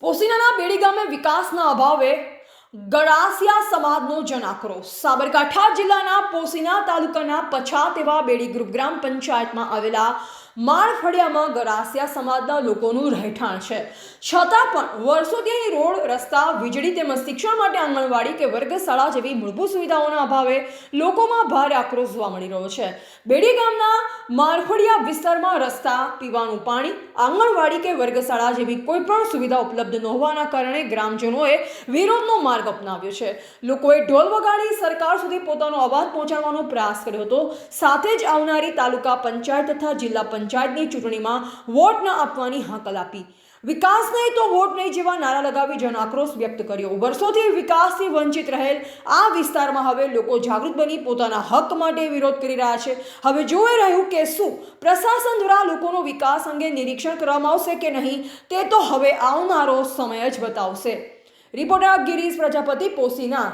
પોસીનાના બેડી ગામે વિકાસના અભાવે ગરાસિયા સમાજનો જનાક્રોશ। સાબરકાંઠા જિલ્લાના પોસીના તાલુકાના પછાત એવા બેડી ગ્રુપ ગ્રામ પંચાયતમાં આવેલા માળફળિયામાં ગરાસિયા સમાજના લોકોનું રહેઠાણ છે, છતાં પણ વર્ષોથી અહીં રોડ, રસ્તા, વીજળી તેમજ શિક્ષણ માટે આંગણવાડી કે વર્ગશાળા જેવી મૂળભૂત સુવિધાઓના અભાવે લોકોમાં ભારે આક્રોશ જોવા મળી રહ્યો છે। બેડી ગામના માળફળિયા વિસ્તારમાં રસ્તા, પીવાનું પાણી, આંગણવાડી કે વર્ગશાળા જેવી કોઈ પણ સુવિધા ઉપલબ્ધ ન હોવાના કારણે ગ્રામજનોએ વિરોધનો માર્ગ અપનાવ્યો છે। લોકોએ ઢોલ વગાડી સરકાર સુધી પોતાનો અવાજ પહોંચાડવાનો પ્રયાસ કર્યો હતો, સાથે જ આવનારી તાલુકા પંચાયત તથા જિલ્લા પંચાયતની ચૂંટણીમાં વોટ ન આપવાની હાકલ આપી। વિકાસ નહીં તો વોટ નહીં જેવા નારા લગાવી જન આક્રોશ વ્યક્ત કર્યો। વર્ષોથી વિકાસથી વંચિત રહેલ આ વિસ્તારમાં હવે લોકો જાગૃત બની પોતાના હક માટે વિરોધ કરી રહ્યા છે। હવે જોઈ રહ્યું કે શું પ્રશાસન દ્વારા લોકોનો વિકાસ અંગે નિરીક્ષણ કરવામાં આવશે કે નહીં, તે તો હવે આવનારો સમય જ બતાવશે। રિપોર્ટર ગિરીશ પ્રજાપતિ, પોસીના।